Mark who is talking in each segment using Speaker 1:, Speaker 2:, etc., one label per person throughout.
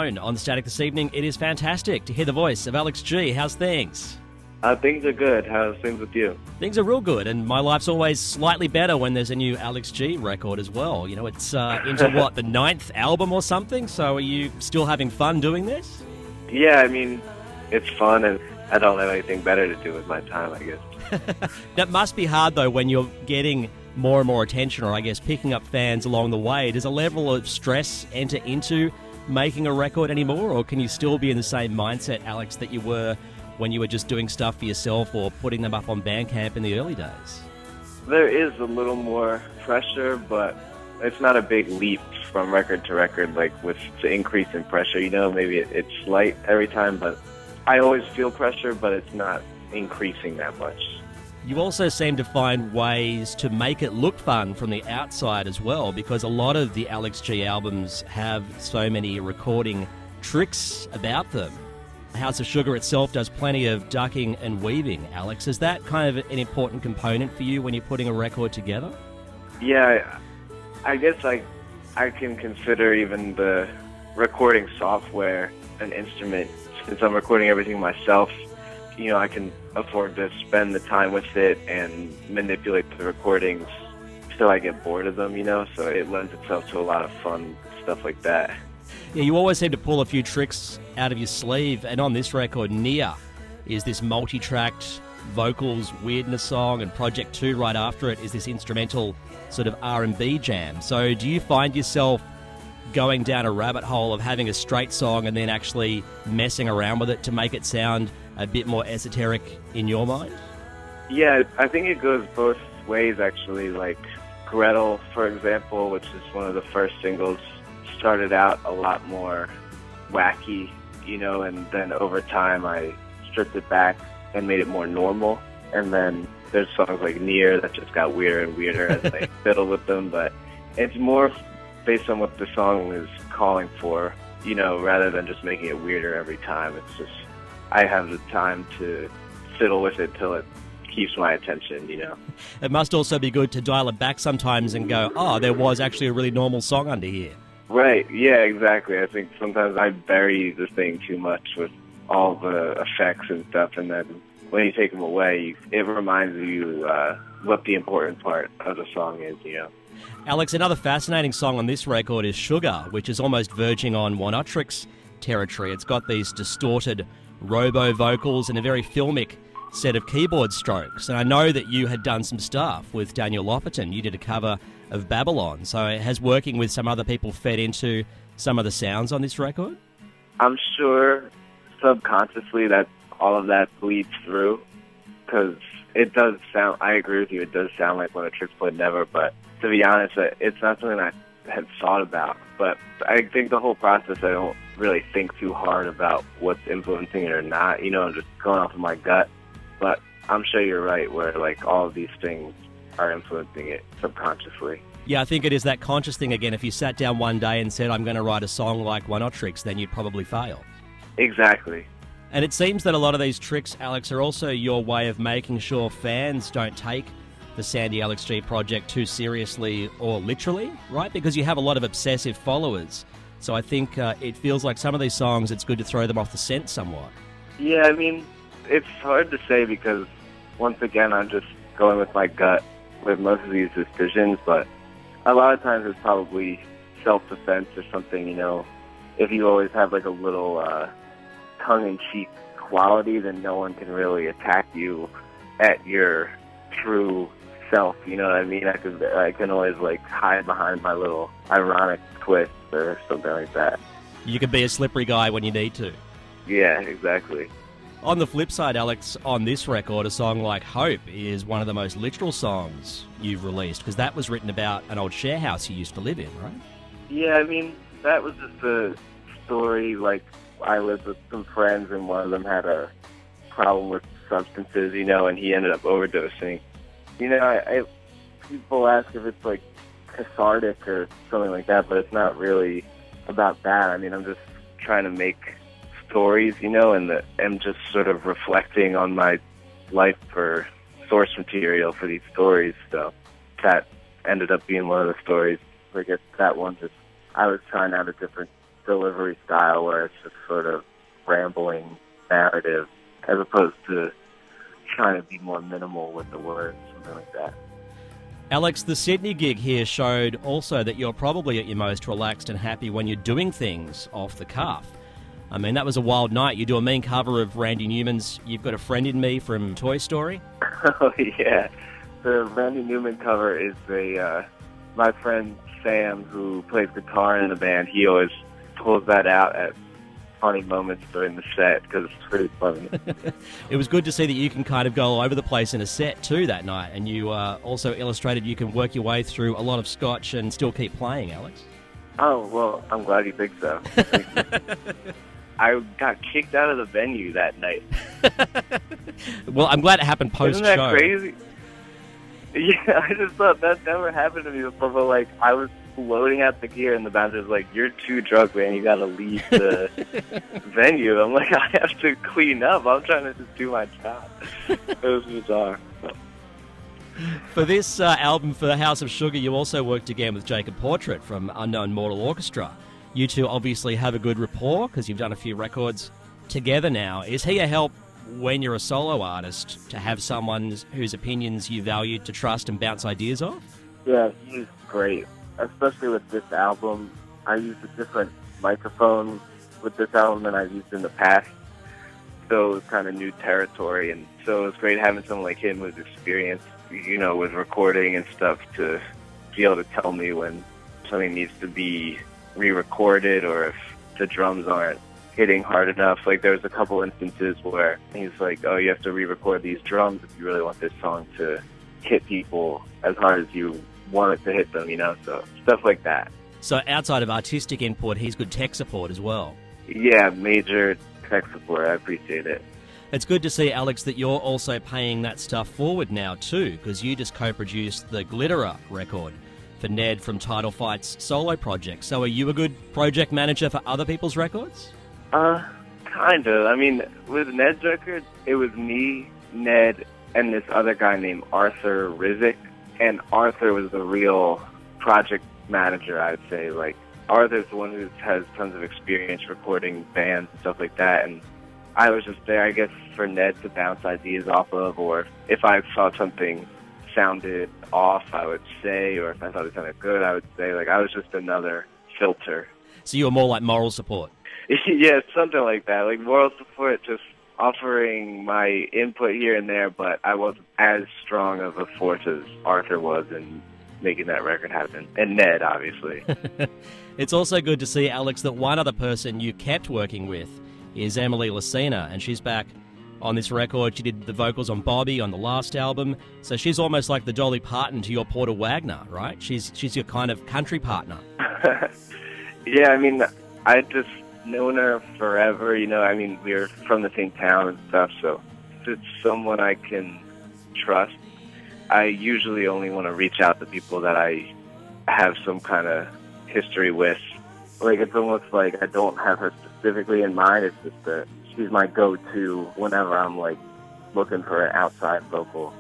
Speaker 1: phone on The Static this evening. It is fantastic to hear the voice of Alex G. How's things?
Speaker 2: Things are good. How's things with you?
Speaker 1: Things are real good, and my life's always slightly better when there's a new Alex G record as well. You know, it's into what, the 9th album or something? So are you still having fun doing this?
Speaker 2: Yeah, I mean, it's fun, and I don't have anything better to do with my time, I guess.
Speaker 1: That must be hard, though, when you're getting more and more attention, or I guess picking up fans along the way. Does a level of stress enter into making a record anymore, or can you still be in the same mindset, Alex, that you were when you were just doing stuff for yourself or putting them up on Bandcamp in the early days?
Speaker 2: There is a little more pressure, but it's not a big leap from record to record, like with the increase in pressure. You know, maybe it's slight every time, but I always feel pressure, but it's not increasing that much.
Speaker 1: You also seem to find ways to make it look fun from the outside as well, because a lot of the Alex G albums have so many recording tricks about them. House of Sugar itself does plenty of ducking and weaving, Alex. Is that kind of an important component for you when you're putting a record together?
Speaker 2: Yeah, I guess I can consider even the recording software an instrument. Since I'm recording everything myself, you know, I can afford to spend the time with it and manipulate the recordings till I get bored of them, you know, so it lends itself to a lot of fun stuff like that.
Speaker 1: Yeah, you always seem to pull a few tricks out of your sleeve, and on this record, Near is this multi-tracked vocals weirdness song, and Project 2 right after it is this instrumental sort of R&B jam. So do you find yourself going down a rabbit hole of having a straight song and then actually messing around with it to make it sound a bit more esoteric in your mind?
Speaker 2: Yeah, I think it goes both ways, actually. Like Gretel, for example, which is one of the first singles, started out a lot more wacky, you know, and then over time I stripped it back and made it more normal. And then there's songs like Near that just got weirder and weirder as I fiddle with them, but it's more based on what the song is calling for, you know, rather than just making it weirder every time. It's just, I have the time to fiddle with it till it keeps my attention, you know.
Speaker 1: It must also be good to dial it back sometimes and go, oh, there was actually a really normal song under here.
Speaker 2: Right, yeah, exactly. I think sometimes I bury the thing too much with all the effects and stuff, and then when you take them away, it reminds you what the important part of the song is, you know.
Speaker 1: Alex, another fascinating song on this record is Sugar, which is almost verging on One-Otrix territory. It's got these distorted robo-vocals and a very filmic set of keyboard strokes. And I know that you had done some stuff with Daniel Lopatin. You did a cover of Babylon. So has working with some other people fed into some of the sounds on this record?
Speaker 2: I'm sure subconsciously that all of that bleeds through, because it does sound, I agree with you, it does sound like One-Otrix played Never, but to be honest, it's not something I had thought about. But I think the whole process, I don't really think too hard about what's influencing it or not. You know, I'm just going off of my gut. But I'm sure you're right, where like all of these things are influencing it subconsciously.
Speaker 1: Yeah, I think it is that conscious thing again. If you sat down one day and said, I'm going to write a song like One-Otrix, then you'd probably fail.
Speaker 2: Exactly.
Speaker 1: And it seems that a lot of these tricks, Alex, are also your way of making sure fans don't take the Sandy Alex G project too seriously or literally, right? Because you have a lot of obsessive followers. So I think it feels like some of these songs, it's good to throw them off the scent somewhat.
Speaker 2: Yeah, I mean, it's hard to say because, once again, I'm just going with my gut with most of these decisions, but a lot of times it's probably self-defense or something, you know. If you always have like a little tongue-in-cheek quality, then no one can really attack you at your true self, you know what I mean? I can always like hide behind my little ironic twist or something like that.
Speaker 1: You can be a slippery guy when you need to.
Speaker 2: Yeah, exactly.
Speaker 1: On the flip side, Alex, on this record, a song like Hope is one of the most literal songs you've released, because that was written about an old share house you used to live in, right?
Speaker 2: Yeah, I mean, that was just a story. Like, I lived with some friends, and one of them had a problem with substances, you know, and he ended up overdosing. You know, people ask if it's, like, cathartic or something like that, but it's not really about that. I mean, I'm just trying to make stories, you know, and I'm just sort of reflecting on my life for source material for these stories. So that ended up being one of the stories. I guess that one just, I was trying out a different delivery style where it's just sort of rambling narrative as opposed to trying to be more minimal with the words, something like that.
Speaker 1: Alex, the Sydney gig here showed also that you're probably at your most relaxed and happy when you're doing things off the cuff. I mean, that was a wild night. You do a mean cover of Randy Newman's You've Got a Friend in Me from Toy Story.
Speaker 2: Oh, yeah. The Randy Newman cover is my friend Sam, who plays guitar in the band, he always pulls that out at funny moments during the set because it's pretty funny.
Speaker 1: It was good to see that you can kind of go all over the place in a set too that night, and you also illustrated you can work your way through a lot of scotch and still keep playing, Alex.
Speaker 2: Oh, well, I'm glad you think so. I got kicked out of the venue that night.
Speaker 1: Well, I'm glad it happened post-show.
Speaker 2: Isn't that crazy? Yeah, I just thought that never happened to me before, but, like, I was loading out the gear, and the bouncer's like, "You're too drunk, man. You gotta leave the venue." I'm like, "I have to clean up. I'm trying to just do my job." It was bizarre.
Speaker 1: For this album, for House of Sugar, you also worked again with Jacob Portrait from Unknown Mortal Orchestra. You two obviously have a good rapport because you've done a few records together now. Is he a help when you're a solo artist to have someone whose opinions you value to trust and bounce ideas off?
Speaker 2: Yeah, he's great. Especially with this album, I used a different microphone with this album than I've used in the past. So it was kind of new territory, and so it was great having someone like him with experience, you know, with recording and stuff to be able to tell me when something needs to be re-recorded or if the drums aren't hitting hard enough. Like, there was a couple instances where he's like, "Oh, you have to re-record these drums if you really want this song to hit people as hard as you want it to hit them," you know, so stuff like that.
Speaker 1: So outside of artistic input, he's good tech support as well.
Speaker 2: Yeah, major tech support. I appreciate it.
Speaker 1: It's good to see, Alex, that you're also paying that stuff forward now too, because you just co-produced the Glitterer record for Ned from Title Fight's solo project. So are you a good project manager for other people's records?
Speaker 2: Kind of. I mean, with Ned's record, it was me, Ned, and this other guy named Arthur Rizek. And Arthur was the real project manager, I'd say. Like, Arthur's the one who has tons of experience recording bands and stuff like that. And I was just there, I guess, for Ned to bounce ideas off of, or if I saw something sounded off, I would say, or if I thought it sounded good, I would say. Like, I was just another filter.
Speaker 1: So you were more like moral support?
Speaker 2: Yeah, something like that. Like, moral support, just offering my input here and there, but I wasn't as strong of a force as Arthur was in making that record happen. And Ned, obviously.
Speaker 1: It's also good to see, Alex, that one other person you kept working with is Emily Lucena, and she's back on this record. She did the vocals on Bobby on the last album, so she's almost like the Dolly Parton to your Porter Wagner, right? She's your kind of country partner.
Speaker 2: Yeah, I mean, I just known her forever, you know. I mean, we're from the same town and stuff, so if it's someone I can trust, I usually only want to reach out to people that I have some kind of history with. Like, it's almost like I don't have her specifically in mind. It's just that she's my go-to whenever I'm, like, looking for an outside vocal.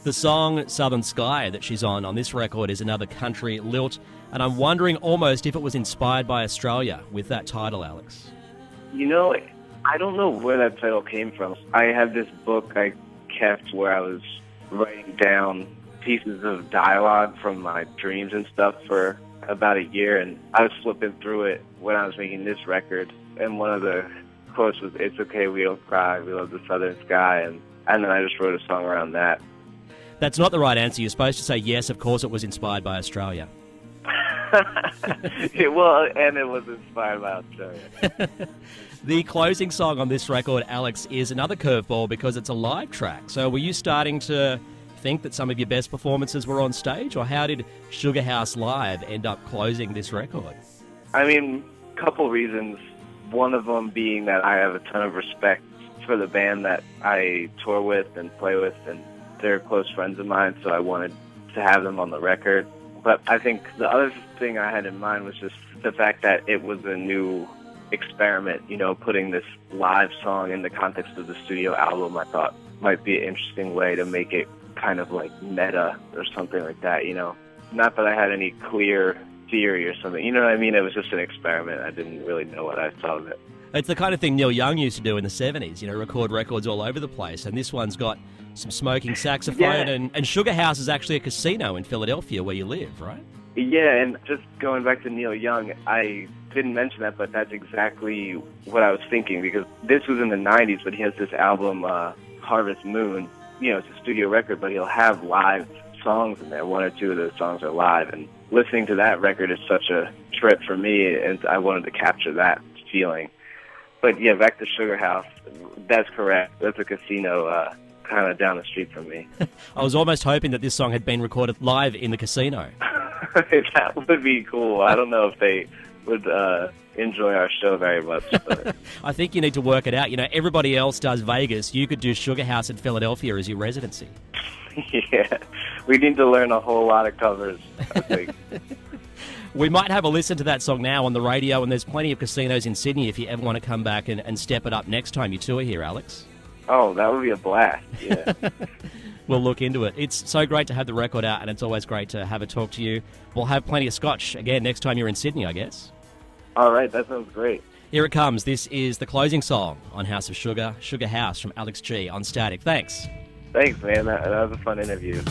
Speaker 1: The song Southern Sky that she's on this record is another country lilt, and I'm wondering almost if it was inspired by Australia with that title, Alex.
Speaker 2: You know, I don't know where that title came from. I had this book I kept where I was writing down pieces of dialogue from my dreams and stuff for about a year, and I was flipping through it when I was making this record, and one of the quotes was, "It's okay, we don't cry, we love the southern sky," and then I just wrote a song around that.
Speaker 1: That's not the right answer. You're supposed to say, yes, of course it was inspired by Australia.
Speaker 2: Well, and it was inspired by Australia.
Speaker 1: The closing song on this record, Alex, is another curveball because it's a live track. So were you starting to think that some of your best performances were on stage, or how did Sugar House Live end up closing this record?
Speaker 2: I mean, a couple reasons. One of them being that I have a ton of respect for the band that I tour with and play with, and they're close friends of mine, so I wanted to have them on the record. But I think the other thing I had in mind was just the fact that it was a new experiment, you know, putting this live song in the context of the studio album. I thought might be an interesting way to make it kind of like meta or something like that, you know. Not that I had any clear theory or something. You know what I mean? It was just an experiment. I didn't really know what I thought of it.
Speaker 1: It's the kind of thing Neil Young used to do in the 70s, record records all over the place. And this one's got some smoking saxophone, and Sugar House is actually a casino in Philadelphia where you live, right?
Speaker 2: Yeah, and just going back to Neil Young, I didn't mention that, but that's exactly what I was thinking, because this was in the 90s, but he has this album, Harvest Moon. It's a studio record, but he'll have live songs in there. One or two of those songs are live, and listening to that record is such a trip for me, and I wanted to capture that feeling. But yeah, back to Sugar House, that's correct. That's a casino kind of down the street from me.
Speaker 1: I was almost hoping that this song had been recorded live in the casino.
Speaker 2: That would be cool. I don't know if they would enjoy our show very much. But.
Speaker 1: I think you need to work it out. Everybody else does Vegas. You could do Sugar House in Philadelphia as your residency.
Speaker 2: Yeah, we need to learn a whole lot of covers, I think.
Speaker 1: We might have a listen to that song now on the radio, and there's plenty of casinos in Sydney if you ever want to come back and step it up next time you tour here, Alex.
Speaker 2: Oh, that would be a blast, yeah.
Speaker 1: We'll look into it. It's so great to have the record out, and it's always great to have a talk to you. We'll have plenty of scotch again next time you're in Sydney, I guess.
Speaker 2: All right, that sounds great.
Speaker 1: Here it comes. This is the closing song on House of Sugar, Sugar House from Alex G on Static. Thanks.
Speaker 2: Thanks, man. That was a fun interview.